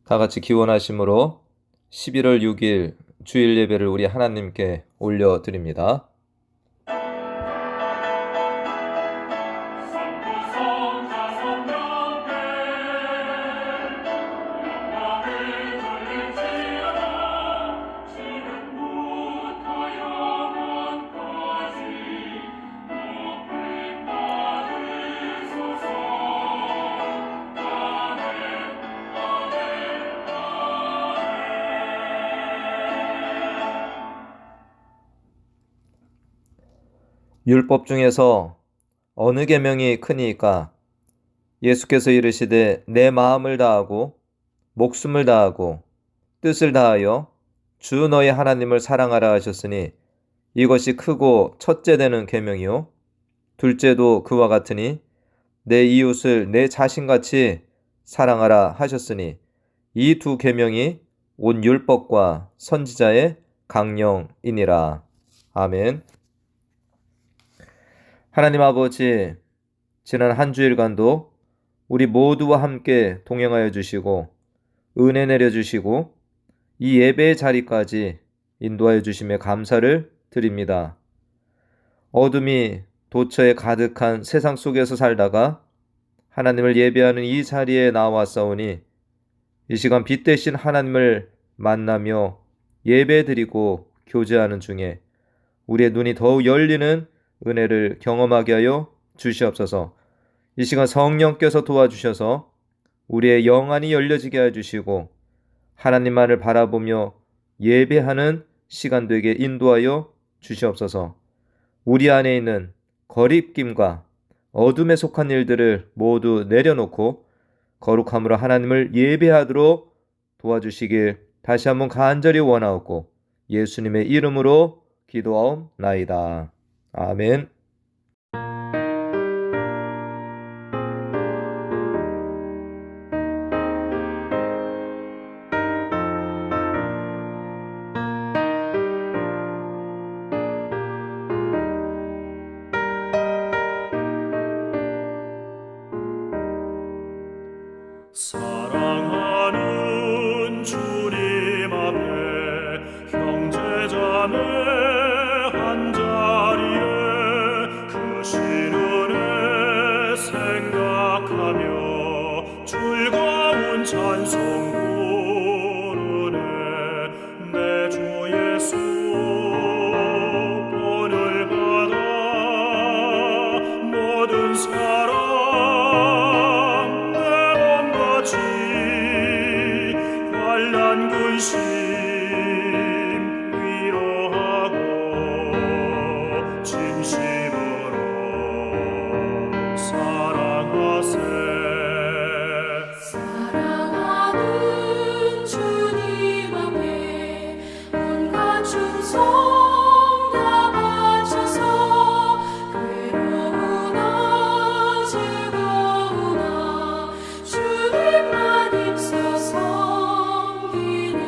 다 같이 기원하심으로 11월 6일 주일 예배를 우리 하나님께 올려드립니다. 율법 중에서 어느 계명이 크니까? 예수께서 이르시되 내 마음을 다하고 목숨을 다하고 뜻을 다하여 주 너희 하나님을 사랑하라 하셨으니 이것이 크고 첫째 되는 계명이요 둘째도 그와 같으니 내 이웃을 내 자신같이 사랑하라 하셨으니 이 두 계명이 온 율법과 선지자의 강령이니라. 아멘. 하나님 아버지, 지난 한 주일간도 우리 모두와 함께 동행하여 주시고 은혜 내려주시고 이 예배의 자리까지 인도하여 주심에 감사를 드립니다. 어둠이 도처에 가득한 세상 속에서 살다가 하나님을 예배하는 이 자리에 나왔사오니 이 시간 빛 대신 하나님을 만나며 예배드리고 교제하는 중에 우리의 눈이 더욱 열리는 은혜를 경험하게 하여 주시옵소서. 이 시간 성령께서 도와주셔서 우리의 영안이 열려지게 해주시고 하나님만을 바라보며 예배하는 시간 되게 인도하여 주시옵소서. 우리 안에 있는 거립김과 어둠에 속한 일들을 모두 내려놓고 거룩함으로 하나님을 예배하도록 도와주시길 다시 한번 간절히 원하옵고 예수님의 이름으로 기도하옵나이다. 아멘. 사랑하는 주님 앞에 형제자매 한자리에 그 시련에 생각하며 즐거운 찬송 부르네. 내 주 예수 본을 받아 모든 사람 환난 근심 위로하고 진심으로 사랑하세. 사랑하는 주님 앞에 온갖 충성 다 바쳐서 괴로우나 즐거우나 주님만 힘써 섬기네.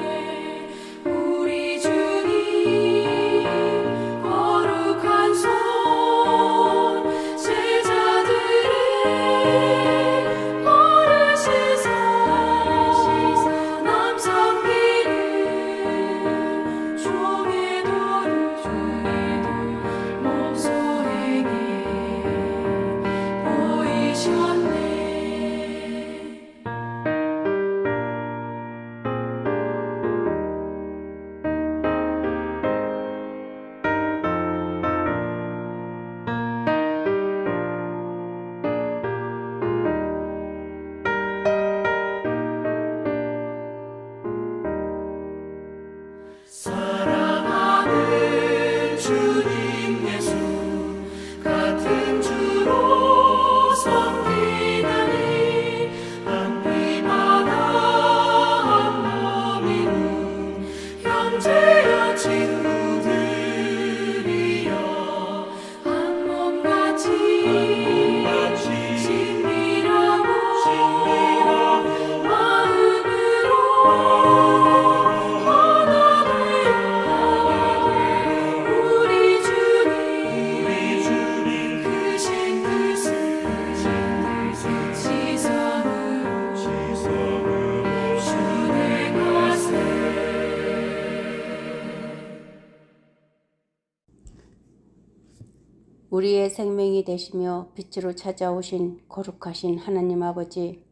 우리의 생명이 되시며 빛으로 찾아오신 거룩하신 하나님 아버지,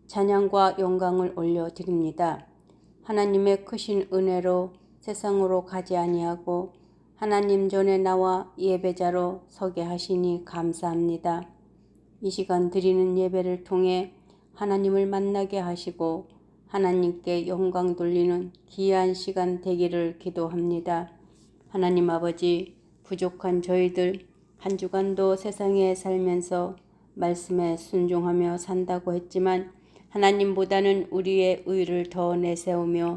찬양과 영광을 올려드립니다. 하나님의 크신 은혜로 세상으로 가지 아니하고 하나님 전에 나와 예배자로 서게 하시니 감사합니다. 이 시간 드리는 예배를 통해 하나님을 만나게 하시고 하나님께 영광 돌리는 귀한 시간 되기를 기도합니다. 하나님 아버지, 부족한 저희들 한 주간도 세상에 살면서 말씀에 순종하며 산다고 했지만 하나님보다는 우리의 의를 더 내세우며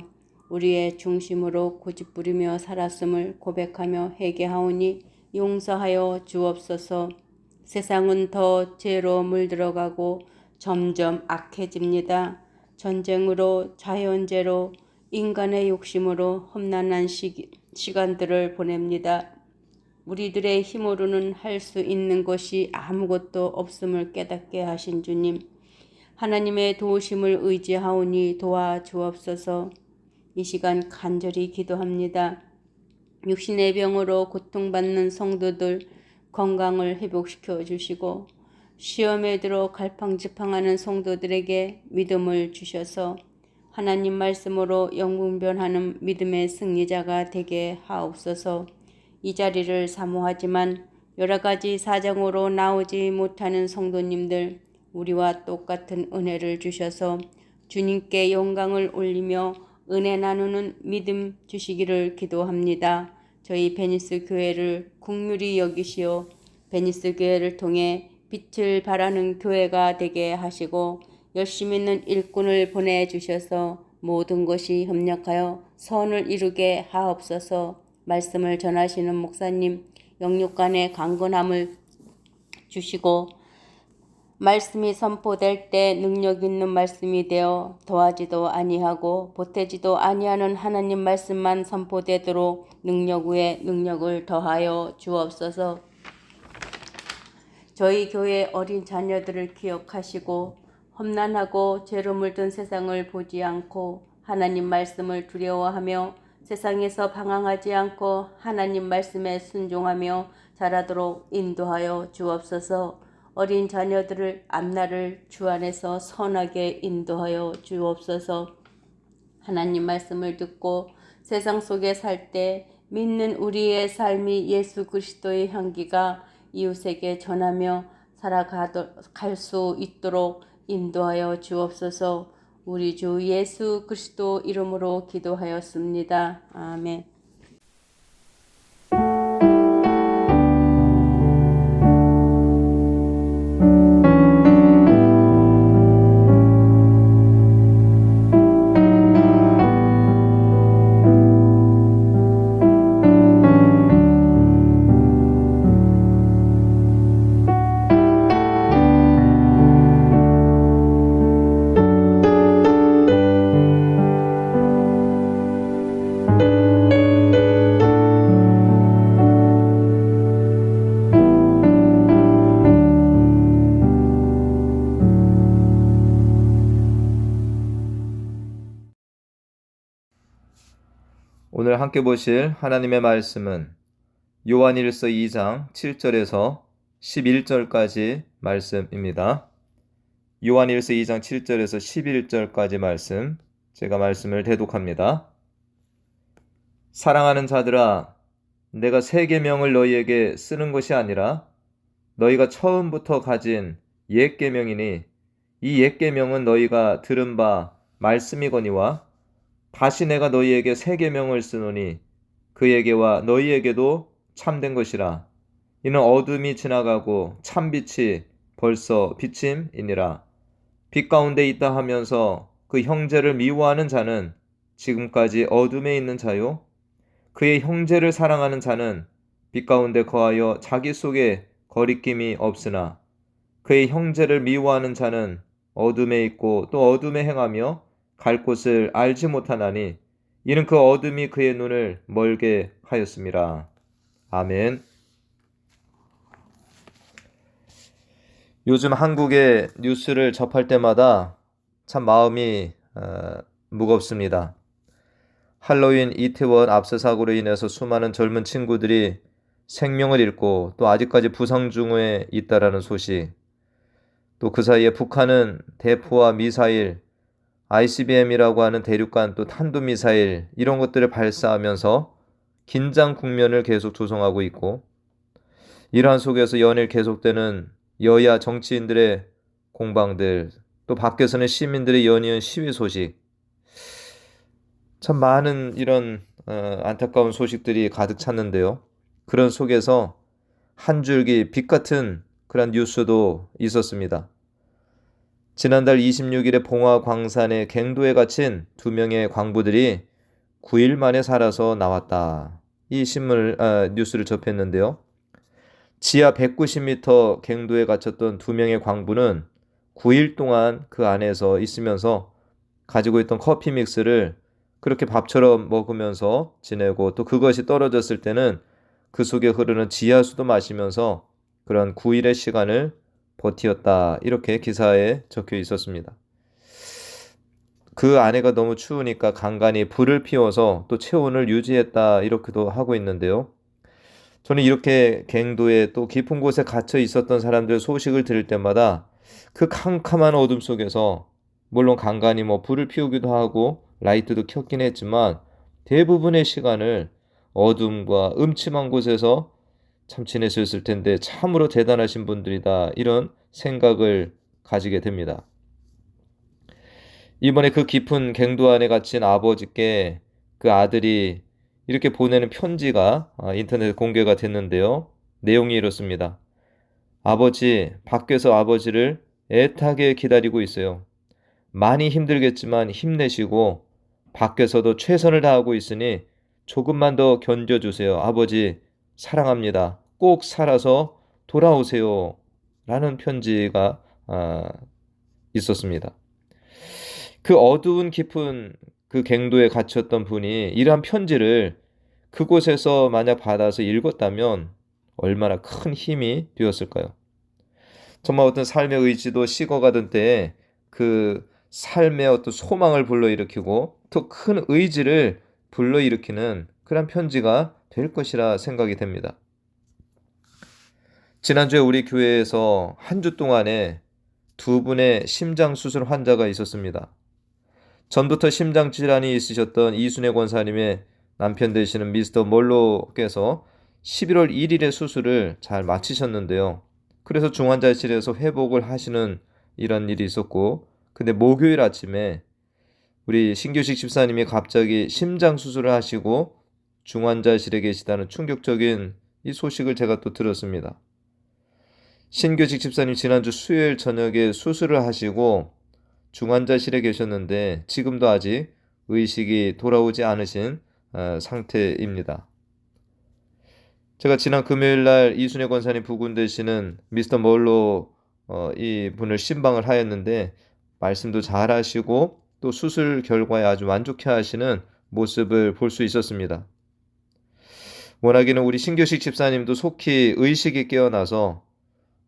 우리의 중심으로 고집부리며 살았음을 고백하며 회개하오니 용서하여 주옵소서. 세상은 더 죄로 물들어가고 점점 악해집니다. 전쟁으로, 자연재로, 인간의 욕심으로 험난한 시간들을 보냅니다. 우리들의 힘으로는 할 수 있는 것이 아무것도 없음을 깨닫게 하신 주님, 하나님의 도우심을 의지하오니 도와주옵소서. 이 시간 간절히 기도합니다. 육신의 병으로 고통받는 성도들 건강을 회복시켜 주시고 시험에 들어 갈팡질팡하는 성도들에게 믿음을 주셔서 하나님 말씀으로 영분별하는 믿음의 승리자가 되게 하옵소서. 이 자리를 사모하지만 여러 가지 사정으로 나오지 못하는 성도님들, 우리와 똑같은 은혜를 주셔서 주님께 영광을 올리며 은혜 나누는 믿음 주시기를 기도합니다. 저희 베니스 교회를 긍휼히 여기시어 베니스 교회를 통해 빛을 발하는 교회가 되게 하시고 열심 있는 일꾼을 보내주셔서 모든 것이 협력하여 선을 이루게 하옵소서. 말씀을 전하시는 목사님, 영육간의 강건함을 주시고 말씀이 선포될 때 능력 있는 말씀이 되어 더하지도 아니하고 보태지도 아니하는 하나님 말씀만 선포되도록 능력 위에 능력을 더하여 주옵소서. 저희 교회 어린 자녀들을 기억하시고 험난하고 죄로 물든 세상을 보지 않고 하나님 말씀을 두려워하며 세상에서 방황하지 않고 하나님 말씀에 순종하며 자라도록 인도하여 주옵소서. 어린 자녀들을 앞날을 주 안에서 선하게 인도하여 주옵소서. 하나님 말씀을 듣고 세상 속에 살 때 믿는 우리의 삶이 예수 그리스도의 향기가 이웃에게 전하며 살아갈 수 있도록 인도하여 주옵소서. 우리 주 예수 그리스도 이름으로 기도하였습니다. 아멘. 오늘 함께 보실 하나님의 말씀은 요한일서 2장 7절에서 11절까지 말씀입니다. 요한일서 2장 7절에서 11절까지 말씀, 제가 말씀을 대독합니다. 사랑하는 자들아, 내가 새 계명을 너희에게 쓰는 것이 아니라 너희가 처음부터 가진 옛 계명이니 이 옛 계명은 너희가 들은 바 말씀이거니와 다시 내가 너희에게 새 계명을 쓰노니 그에게와 너희에게도 참된 것이라. 이는 어둠이 지나가고 참빛이 벌써 비침이니라. 빛 가운데 있다 하면서 그 형제를 미워하는 자는 지금까지 어둠에 있는 자요, 그의 형제를 사랑하는 자는 빛 가운데 거하여 자기 속에 거리낌이 없으나 그의 형제를 미워하는 자는 어둠에 있고 또 어둠에 행하며 갈 곳을 알지 못하나니 이는 그 어둠이 그의 눈을 멀게 하였음이라. 아멘. 요즘 한국의 뉴스를 접할 때마다 참 마음이 무겁습니다. 할로윈 이태원 압사 사고로 인해서 수많은 젊은 친구들이 생명을 잃고 또 아직까지 부상 중에 있다라는 소식, 또 그 사이에 북한은 대포와 미사일, ICBM이라고 하는 대륙간 또 탄도미사일 이런 것들을 발사하면서 긴장 국면을 계속 조성하고 있고, 이러한 속에서 연일 계속되는 여야 정치인들의 공방들, 또 밖에서는 시민들의 연이은 시위 소식, 참 많은 이런 안타까운 소식들이 가득 찼는데요. 그런 속에서 한 줄기 빛 같은 그런 뉴스도 있었습니다. 지난달 26일에 봉화 광산의 갱도에 갇힌 2명의 광부들이 9일 만에 살아서 나왔다. 이 뉴스를 접했는데요. 지하 190m 갱도에 갇혔던 2명의 광부는 9일 동안 그 안에서 있으면서 가지고 있던 커피 믹스를 그렇게 밥처럼 먹으면서 지내고, 또 그것이 떨어졌을 때는 그 속에 흐르는 지하수도 마시면서 그런 9일의 시간을 버티었다. 이렇게 기사에 적혀 있었습니다. 그 안에가 너무 추우니까 간간히 불을 피워서 또 체온을 유지했다. 이렇게도 하고 있는데요. 저는 이렇게 갱도에 또 깊은 곳에 갇혀 있었던 사람들 소식을 들을 때마다 그 캄캄한 어둠 속에서, 물론 간간히 불을 피우기도 하고 라이트도 켰긴 했지만 대부분의 시간을 어둠과 음침한 곳에서 참 지내셨을 텐데 참으로 대단하신 분들이다, 이런 생각을 가지게 됩니다. 이번에 그 깊은 갱도 안에 갇힌 아버지께 그 아들이 이렇게 보내는 편지가 인터넷에 공개가 됐는데요. 내용이 이렇습니다. 아버지, 밖에서 아버지를 애타게 기다리고 있어요. 많이 힘들겠지만 힘내시고 밖에서도 최선을 다하고 있으니 조금만 더 견뎌주세요. 아버지 사랑합니다. 꼭 살아서 돌아오세요. 라는 편지가 있었습니다. 그 어두운 깊은 그 갱도에 갇혔던 분이 이러한 편지를 그곳에서 만약 받아서 읽었다면 얼마나 큰 힘이 되었을까요? 정말 어떤 삶의 의지도 식어가던 때에 그 삶의 어떤 소망을 불러일으키고 또 큰 의지를 불러일으키는 그런 편지가 될 것이라 생각이 됩니다. 지난주에 우리 교회에서 한 주 동안에 2분의 심장수술 환자가 있었습니다. 전부터 심장질환이 있으셨던 이순애 권사님의 남편 되시는 미스터 몰로께서 11월 1일에 수술을 잘 마치셨는데요. 그래서 중환자실에서 회복을 하시는 이런 일이 있었고, 근데 목요일 아침에 우리 신규식 집사님이 갑자기 심장 수술을 하시고 중환자실에 계시다는 충격적인 이 소식을 제가 또 들었습니다. 신규식 집사님 지난주 수요일 저녁에 수술을 하시고 중환자실에 계셨는데 지금도 아직 의식이 돌아오지 않으신 상태입니다. 제가 지난 금요일 날 이순애 권사님 부군 되시는 미스터 몰로 이 분을 신방을 하였는데 말씀도 잘 하시고 또 수술 결과에 아주 만족해 하시는 모습을 볼 수 있었습니다. 원하기는 우리 신규식 집사님도 속히 의식이 깨어나서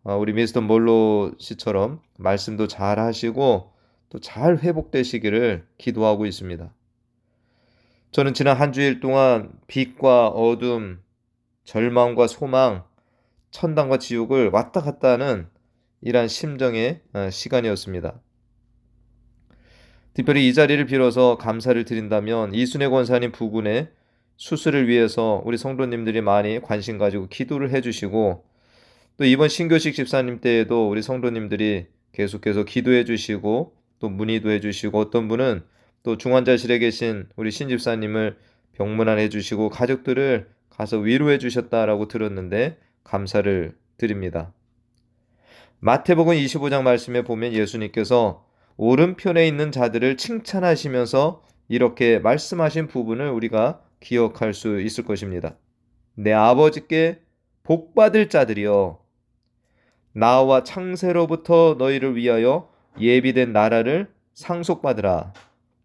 우리 미스터 몰로 씨처럼 말씀도 잘 하시고 또 잘 회복되시기를 기도하고 있습니다. 저는 지난 한 주일 동안 빛과 어둠, 절망과 소망, 천당과 지옥을 왔다 갔다 하는 이러한 심정의 시간이었습니다. 특별히 이 자리를 빌어서 감사를 드린다면 이순애 권사님 부군의 수술을 위해서 우리 성도님들이 많이 관심 가지고 기도를 해주시고, 또 이번 신교식 집사님 때에도 우리 성도님들이 계속해서 기도해 주시고 또 문의도 해주시고, 어떤 분은 또 중환자실에 계신 우리 신집사님을 병문안해 주시고 가족들을 가서 위로해 주셨다라고 들었는데 감사를 드립니다. 마태복음 25장 말씀에 보면 예수님께서 오른편에 있는 자들을 칭찬하시면서 이렇게 말씀하신 부분을 우리가 기억할 수 있을 것입니다. 내 아버지께 복받을 자들이여, 나와 창세로부터 너희를 위하여 예비된 나라를 상속받으라.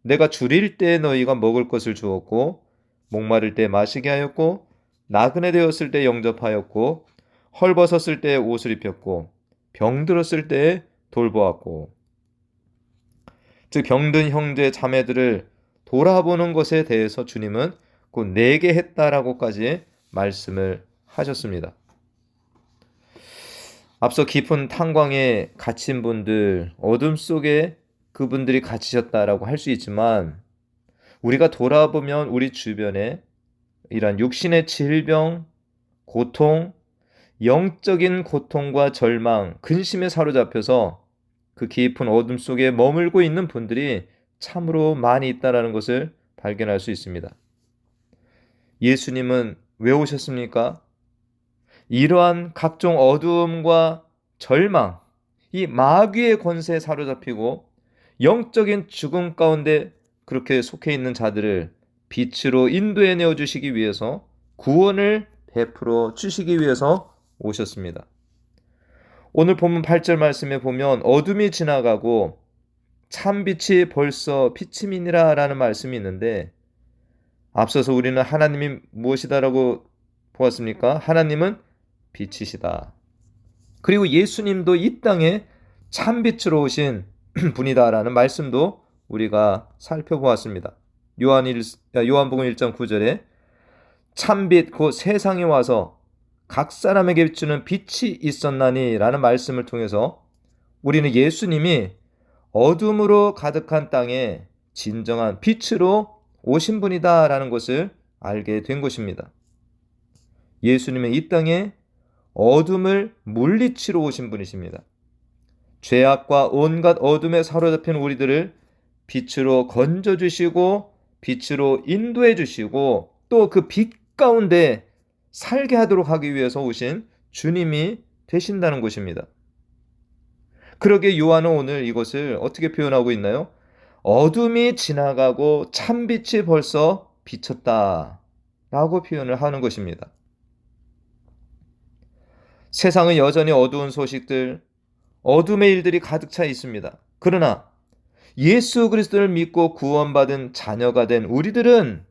내가 줄일 때 너희가 먹을 것을 주었고, 목마를 때 마시게 하였고, 나그네 되었을 때 영접하였고, 헐벗었을 때 옷을 입혔고, 병들었을 때 돌보았고. 즉 병든 형제 자매들을 돌아보는 것에 대해서 주님은 곧 내게 했다라고까지 말씀을 하셨습니다. 앞서 깊은 탄광에 갇힌 분들, 어둠 속에 그분들이 갇히셨다라고 할 수 있지만 우리가 돌아보면 우리 주변에 이런 육신의 질병, 고통, 영적인 고통과 절망, 근심에 사로잡혀서 그 깊은 어둠 속에 머물고 있는 분들이 참으로 많이 있다는 것을 발견할 수 있습니다. 예수님은 왜 오셨습니까? 이러한 각종 어두움과 절망, 이 마귀의 권세에 사로잡히고 영적인 죽음 가운데 그렇게 속해 있는 자들을 빛으로 인도해 내어 주시기 위해서, 구원을 베풀어 주시기 위해서 오셨습니다. 오늘 본문 8절 말씀에 보면 어둠이 지나가고 참빛이 벌써 비침이니라 라는 말씀이 있는데, 앞서서 우리는 하나님이 무엇이다라고 보았습니까? 하나님은 빛이시다. 그리고 예수님도 이 땅에 참빛으로 오신 분이다라는 말씀도 우리가 살펴보았습니다. 요한복음 1장 9절에 참빛 곧 세상에 와서 각 사람에게 비추는 빛이 있었나니 라는 말씀을 통해서 우리는 예수님이 어둠으로 가득한 땅에 진정한 빛으로 오신 분이다 라는 것을 알게 된 것입니다. 예수님은 이 땅에 어둠을 물리치러 오신 분이십니다. 죄악과 온갖 어둠에 사로잡힌 우리들을 빛으로 건져주시고 빛으로 인도해 주시고 또 그 빛 가운데 살게 하도록 하기 위해서 오신 주님이 되신다는 것입니다. 그러게 요한은 오늘 이것을 어떻게 표현하고 있나요? 어둠이 지나가고 참빛이 벌써 비쳤다 라고 표현을 하는 것입니다. 세상은 여전히 어두운 소식들, 어둠의 일들이 가득 차 있습니다. 그러나 예수 그리스도를 믿고 구원받은 자녀가 된 우리들은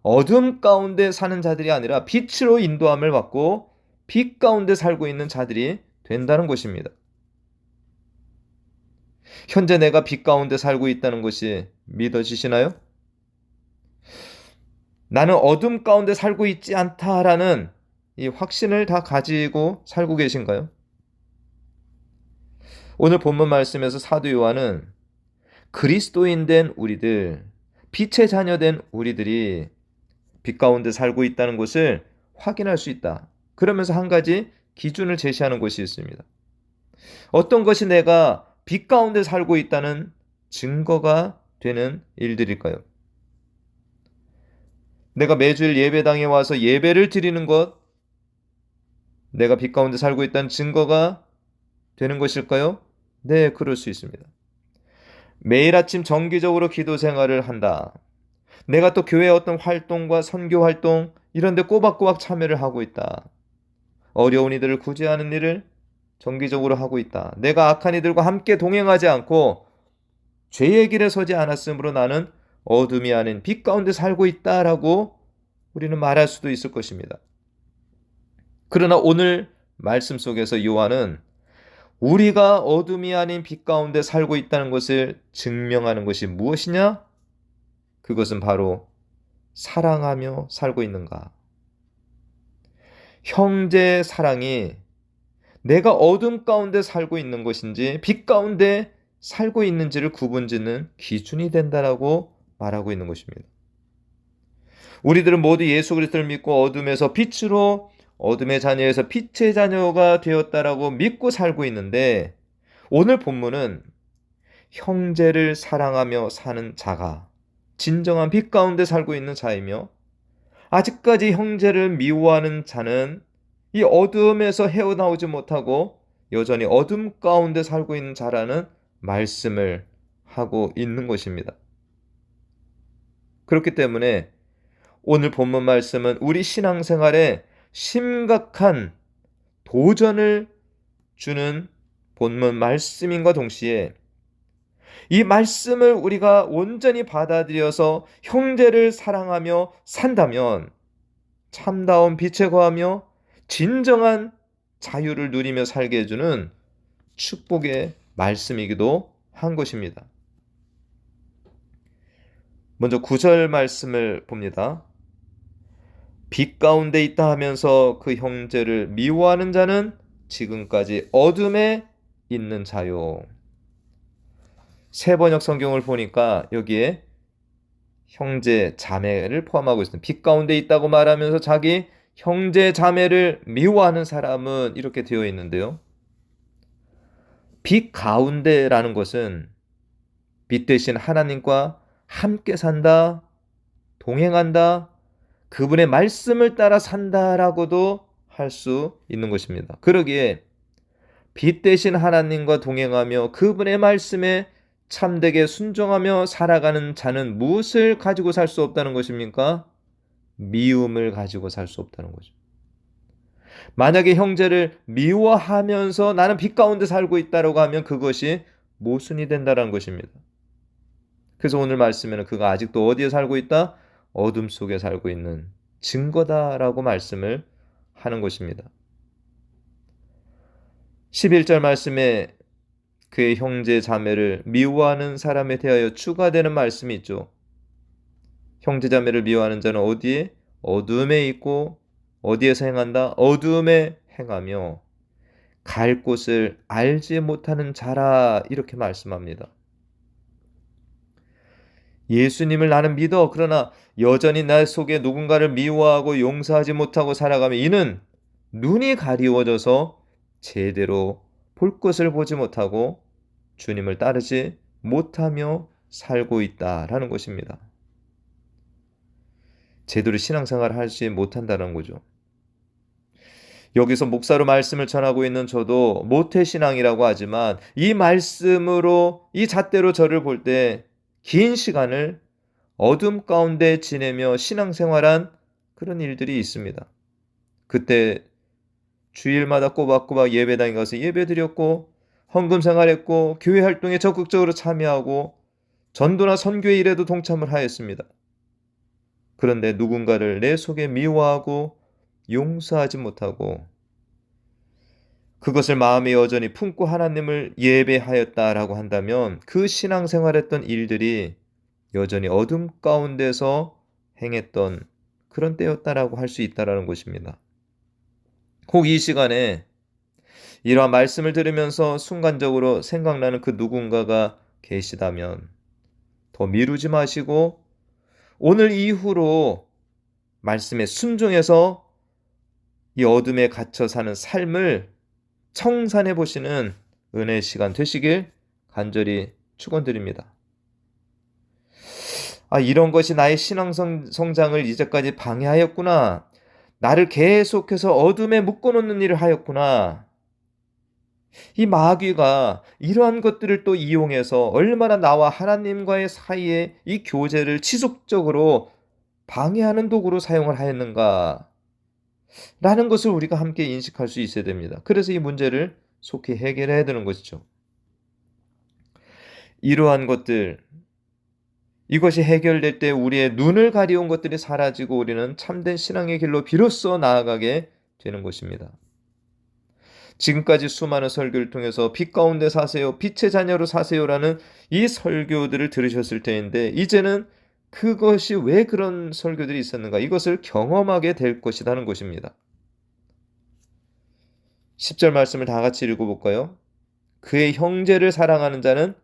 어둠 가운데 사는 자들이 아니라 빛으로 인도함을 받고 빛 가운데 살고 있는 자들이 된다는 것입니다. 현재 내가 빛 가운데 살고 있다는 것이 믿어지시나요? 나는 어둠 가운데 살고 있지 않다라는 이 확신을 다 가지고 살고 계신가요? 오늘 본문 말씀에서 사도 요한은 그리스도인 된 우리들, 빛의 자녀 된 우리들이 빛 가운데 살고 있다는 것을 확인할 수 있다. 그러면서 한 가지 기준을 제시하는 것이 있습니다. 어떤 것이 내가 빛 가운데 살고 있다는 증거가 되는 일들일까요? 내가 매주일 예배당에 와서 예배를 드리는 것, 내가 빛 가운데 살고 있다는 증거가 되는 것일까요? 네, 그럴 수 있습니다. 매일 아침 정기적으로 기도 생활을 한다. 내가 또 교회의 어떤 활동과 선교 활동 이런 데 꼬박꼬박 참여를 하고 있다. 어려운 이들을 구제하는 일을 정기적으로 하고 있다. 내가 악한 이들과 함께 동행하지 않고 죄의 길에 서지 않았으므로 나는 어둠이 아닌 빛 가운데 살고 있다라고 우리는 말할 수도 있을 것입니다. 그러나 오늘 말씀 속에서 요한은 우리가 어둠이 아닌 빛 가운데 살고 있다는 것을 증명하는 것이 무엇이냐? 그것은 바로 사랑하며 살고 있는가? 형제의 사랑이 내가 어둠 가운데 살고 있는 것인지 빛 가운데 살고 있는지를 구분짓는 기준이 된다라고 말하고 있는 것입니다. 우리들은 모두 예수 그리스도를 믿고 어둠에서 빛으로, 어둠의 자녀에서 빛의 자녀가 되었다라고 믿고 살고 있는데, 오늘 본문은 형제를 사랑하며 사는 자가 진정한 빛 가운데 살고 있는 자이며, 아직까지 형제를 미워하는 자는 이 어둠에서 헤어나오지 못하고 여전히 어둠 가운데 살고 있는 자라는 말씀을 하고 있는 것입니다. 그렇기 때문에 오늘 본문 말씀은 우리 신앙생활에 심각한 도전을 주는 본문 말씀인과 동시에 이 말씀을 우리가 온전히 받아들여서 형제를 사랑하며 산다면 참다운 빛에 거하며 진정한 자유를 누리며 살게 해주는 축복의 말씀이기도 한 것입니다. 먼저 9절 말씀을 봅니다. 빛 가운데 있다 하면서 그 형제를 미워하는 자는 지금까지 어둠에 있는 자요. 새 번역 성경을 보니까 여기에 형제 자매를 포함하고 있습니다. 빛 가운데 있다고 말하면서 자기 형제 자매를 미워하는 사람은 이렇게 되어 있는데요. 빛 가운데라는 것은 빛 대신 하나님과 함께 산다, 동행한다, 그분의 말씀을 따라 산다라고도 할 수 있는 것입니다. 그러기에 빛 대신 하나님과 동행하며 그분의 말씀에 참되게 순종하며 살아가는 자는 무엇을 가지고 살 수 없다는 것입니까? 미움을 가지고 살 수 없다는 거죠. 만약에 형제를 미워하면서 나는 빛 가운데 살고 있다고 하면 그것이 모순이 된다는 것입니다. 그래서 오늘 말씀에는 그가 아직도 어디에 살고 있다? 어둠 속에 살고 있는 증거다라고 말씀을 하는 것입니다. 11절 말씀에 그의 형제 자매를 미워하는 사람에 대하여 추가되는 말씀이 있죠. 형제 자매를 미워하는 자는 어디에? 어둠에 있고 어디에서 행한다? 어둠에 행하며 갈 곳을 알지 못하는 자라 이렇게 말씀합니다. 예수님을 나는 믿어. 그러나 여전히 나 속에 누군가를 미워하고 용서하지 못하고 살아가며 이는 눈이 가리워져서 제대로 볼 것을 보지 못하고 주님을 따르지 못하며 살고 있다라는 것입니다. 제대로 신앙생활을 하지 못한다는 거죠. 여기서 목사로 말씀을 전하고 있는 저도 모태신앙이라고 하지만 이 말씀으로 이 잣대로 저를 볼 때 긴 시간을 어둠 가운데 지내며 신앙생활한 그런 일들이 있습니다. 그때 주일마다 꼬박꼬박 예배당에 가서 예배드렸고 헌금 생활했고 교회 활동에 적극적으로 참여하고 전도나 선교의 일에도 동참을 하였습니다. 그런데 누군가를 내 속에 미워하고 용서하지 못하고 그것을 마음에 여전히 품고 하나님을 예배하였다라고 한다면 그 신앙생활했던 일들이 여전히 어둠 가운데서 행했던 그런 때였다라고 할 수 있다라는 것입니다. 혹 이 시간에 이러한 말씀을 들으면서 순간적으로 생각나는 그 누군가가 계시다면 더 미루지 마시고 오늘 이후로 말씀에 순종해서 이 어둠에 갇혀 사는 삶을 청산해 보시는 은혜의 시간 되시길 간절히 축원드립니다. 이런 것이 나의 신앙 성장을 이제까지 방해하였구나. 나를 계속해서 어둠에 묶어놓는 일을 하였구나. 이 마귀가 이러한 것들을 또 이용해서 얼마나 나와 하나님과의 사이에 이 교제를 지속적으로 방해하는 도구로 사용을 하였는가 라는 것을 우리가 함께 인식할 수 있어야 됩니다. 그래서 이 문제를 속히 해결해야 되는 것이죠. 이러한 것들, 이것이 해결될 때 우리의 눈을 가리운 것들이 사라지고 우리는 참된 신앙의 길로 비로소 나아가게 되는 것입니다. 지금까지 수많은 설교를 통해서 빛 가운데 사세요, 빛의 자녀로 사세요라는 이 설교들을 들으셨을 텐데 이제는 그것이 왜 그런 설교들이 있었는가 이것을 경험하게 될 것이라는 것입니다. 10절 말씀을 다 같이 읽어볼까요? 그의 형제를 사랑하는 자는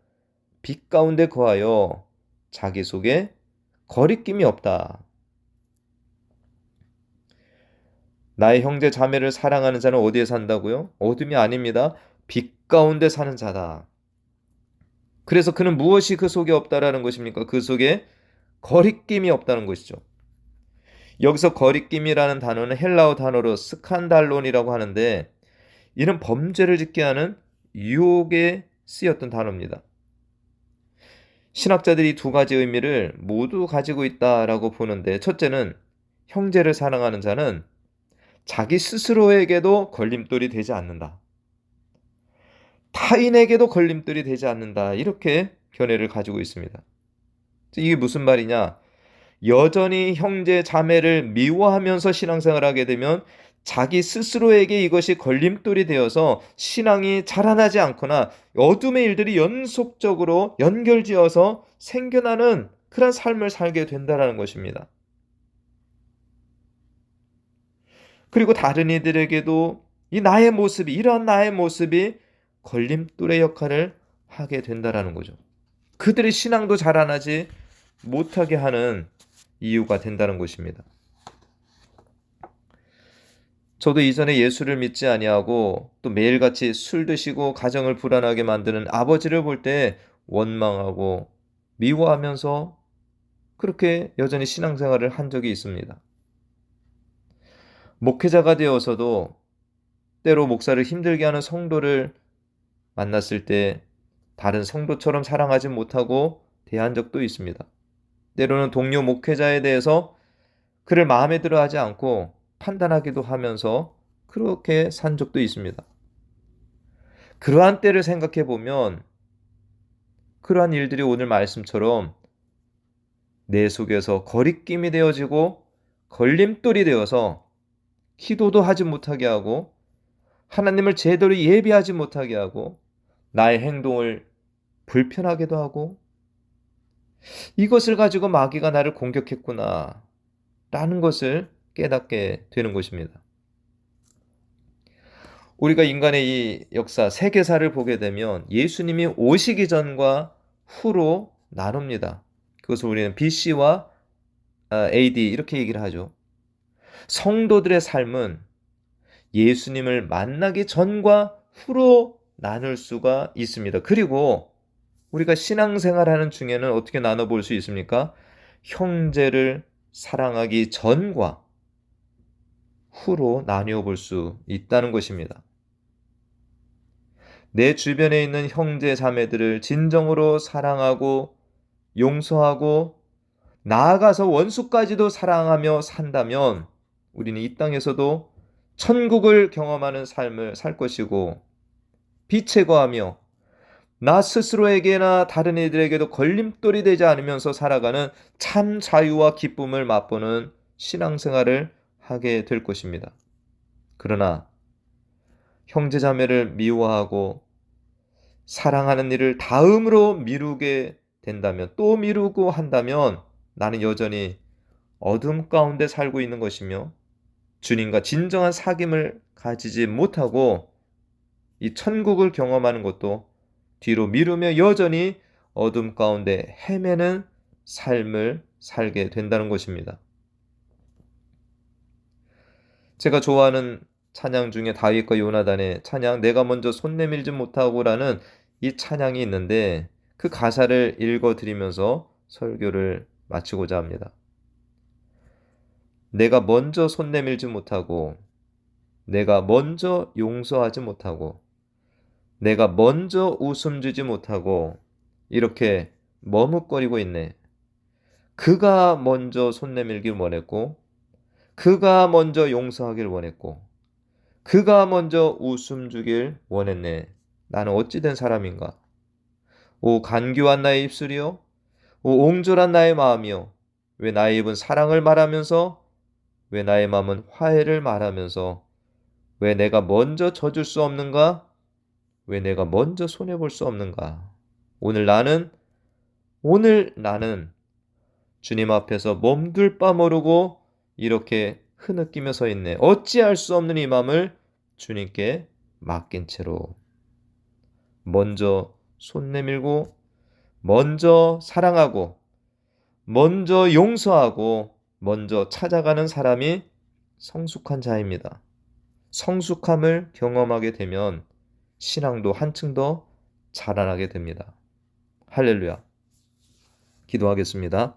빛 가운데 거하여 자기 속에 거리낌이 없다. 나의 형제 자매를 사랑하는 자는 어디에 산다고요? 어둠이 아닙니다. 빛 가운데 사는 자다. 그래서 그는 무엇이 그 속에 없다라는 것입니까? 그 속에 거리낌이 없다는 것이죠. 여기서 거리낌이라는 단어는 헬라어 단어로 스칸달론이라고 하는데 이는 범죄를 짓게 하는 유혹에 쓰였던 단어입니다. 신학자들이 두 가지 의미를 모두 가지고 있다라고 보는데 첫째는 형제를 사랑하는 자는 자기 스스로에게도 걸림돌이 되지 않는다. 타인에게도 걸림돌이 되지 않는다. 이렇게 견해를 가지고 있습니다. 이게 무슨 말이냐? 여전히 형제 자매를 미워하면서 신앙생활을 하게 되면 자기 스스로에게 이것이 걸림돌이 되어서 신앙이 자라나지 않거나 어둠의 일들이 연속적으로 연결지어서 생겨나는 그런 삶을 살게 된다는 것입니다. 그리고 다른 이들에게도 이러한 나의 모습이 걸림돌의 역할을 하게 된다라는 거죠. 그들의 신앙도 자라나지 못하게 하는 이유가 된다는 것입니다. 저도 이전에 예수를 믿지 아니하고 또 매일같이 술 드시고 가정을 불안하게 만드는 아버지를 볼 때 원망하고 미워하면서 그렇게 여전히 신앙생활을 한 적이 있습니다. 목회자가 되어서도 때로 목사를 힘들게 하는 성도를 만났을 때 다른 성도처럼 사랑하지 못하고 대한 적도 있습니다. 때로는 동료 목회자에 대해서 그를 마음에 들어 하지 않고 판단하기도 하면서 그렇게 산 적도 있습니다. 그러한 때를 생각해 보면 그러한 일들이 오늘 말씀처럼 내 속에서 거리낌이 되어지고 걸림돌이 되어서 기도도 하지 못하게 하고 하나님을 제대로 예배하지 못하게 하고 나의 행동을 불편하게도 하고 이것을 가지고 마귀가 나를 공격했구나 라는 것을 깨닫게 되는 것입니다. 우리가 인간의 이 역사, 세계사를 보게 되면 예수님이 오시기 전과 후로 나눕니다. 그것을 우리는 BC와 AD 이렇게 얘기를 하죠. 성도들의 삶은 예수님을 만나기 전과 후로 나눌 수가 있습니다. 그리고 우리가 신앙생활하는 중에는 어떻게 나눠볼 수 있습니까? 형제를 사랑하기 전과 후로 나누어 볼 수 있다는 것입니다. 내 주변에 있는 형제 자매들을 진정으로 사랑하고 용서하고 나아가서 원수까지도 사랑하며 산다면 우리는 이 땅에서도 천국을 경험하는 삶을 살 것이고 빛에 거하며 나 스스로에게나 다른 이들에게도 걸림돌이 되지 않으면서 살아가는 참 자유와 기쁨을 맛보는 신앙생활을 하게 될 것입니다. 그러나 형제자매를 미워하고 사랑하는 일을 다음으로 미루게 된다면 또 미루고 한다면 나는 여전히 어둠 가운데 살고 있는 것이며 주님과 진정한 사귐을 가지지 못하고 이 천국을 경험하는 것도 뒤로 미루며 여전히 어둠 가운데 헤매는 삶을 살게 된다는 것입니다. 제가 좋아하는 찬양 중에 다윗과 요나단의 찬양 내가 먼저 손 내밀지 못하고라는 이 찬양이 있는데 그 가사를 읽어드리면서 설교를 마치고자 합니다. 내가 먼저 손 내밀지 못하고 내가 먼저 용서하지 못하고 내가 먼저 웃음 주지 못하고 이렇게 머뭇거리고 있네. 그가 먼저 손 내밀길 원했고 그가 먼저 용서하길 원했고 그가 먼저 웃음 주길 원했네. 나는 어찌 된 사람인가? 오 간교한 나의 입술이요 오 옹졸한 나의 마음이요 왜 나의 입은 사랑을 말하면서 왜 나의 마음은 화해를 말하면서 왜 내가 먼저 져줄 수 없는가? 왜 내가 먼저 손해볼 수 없는가? 오늘 나는 주님 앞에서 몸둘 바 모르고 이렇게 흐느끼며 서 있네. 어찌할 수 없는 이 마음을 주님께 맡긴 채로 먼저 손 내밀고 먼저 사랑하고 먼저 용서하고 먼저 찾아가는 사람이 성숙한 자입니다. 성숙함을 경험하게 되면 신앙도 한층 더 자라나게 됩니다. 할렐루야. 기도하겠습니다.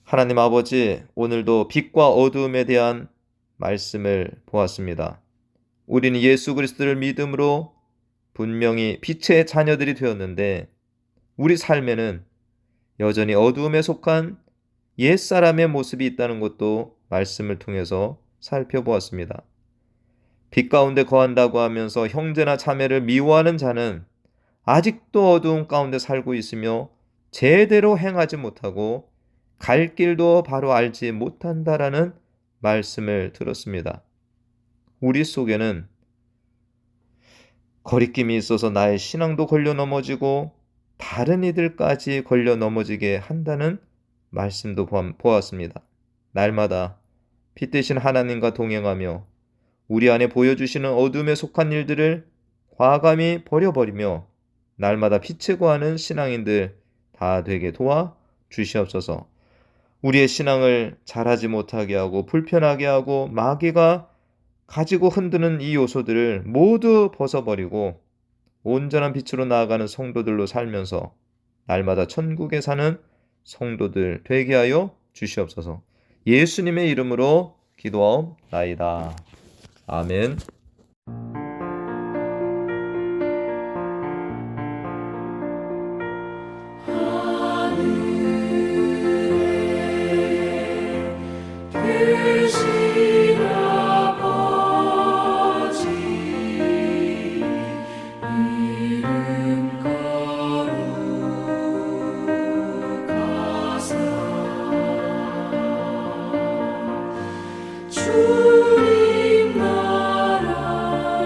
하나님 아버지, 오늘도 빛과 어두움에 대한 말씀을 보았습니다. 우리는 예수 그리스도를 믿음으로 분명히 빛의 자녀들이 되었는데 우리 삶에는 여전히 어두움에 속한 옛사람의 모습이 있다는 것도 말씀을 통해서 살펴보았습니다. 빛 가운데 거한다고 하면서 형제나 자매를 미워하는 자는 아직도 어두움 가운데 살고 있으며 제대로 행하지 못하고 갈 길도 바로 알지 못한다라는 말씀을 들었습니다. 우리 속에는 거리낌이 있어서 나의 신앙도 걸려 넘어지고 다른 이들까지 걸려 넘어지게 한다는 말씀도 보았습니다. 날마다 빛 대신 하나님과 동행하며 우리 안에 보여주시는 어둠에 속한 일들을 과감히 버려버리며 날마다 빛에 거하는 신앙인들 다 되게 도와 주시옵소서. 우리의 신앙을 잘하지 못하게 하고 불편하게 하고 마귀가 가지고 흔드는 이 요소들을 모두 벗어버리고 온전한 빛으로 나아가는 성도들로 살면서 날마다 천국에 사는 성도들 되게 하여 주시옵소서. 예수님의 이름으로 기도하옵나이다. 아멘. 되신 아버지 이름 거룩하사 주님 나라 임하시고 뜻이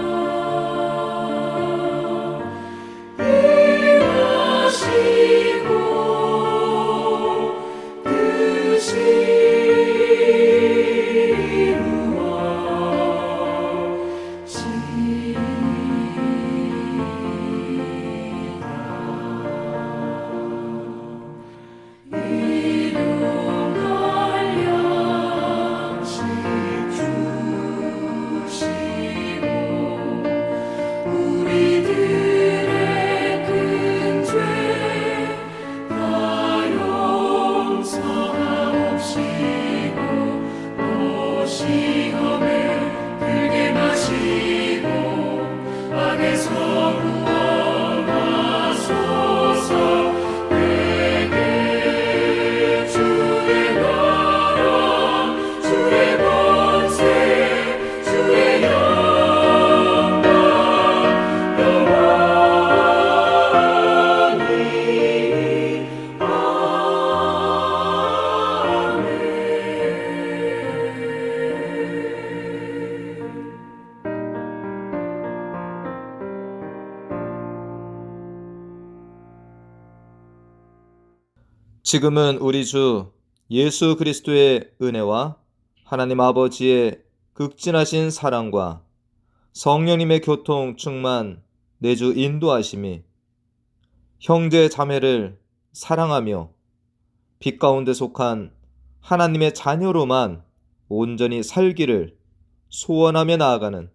지금은 우리 주 예수 그리스도의 은혜와 하나님 아버지의 극진하신 사랑과 성령님의 교통 충만 내주 인도하심이 형제 자매를 사랑하며 빛 가운데 속한 하나님의 자녀로만 온전히 살기를 소원하며 나아가는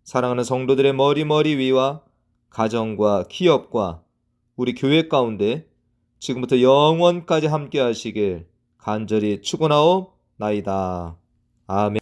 사랑하는 성도들의 머리머리 위와 가정과 기업과 우리 교회 가운데 지금부터 영원까지 함께 하시길 간절히 축원하옵나이다. 아멘.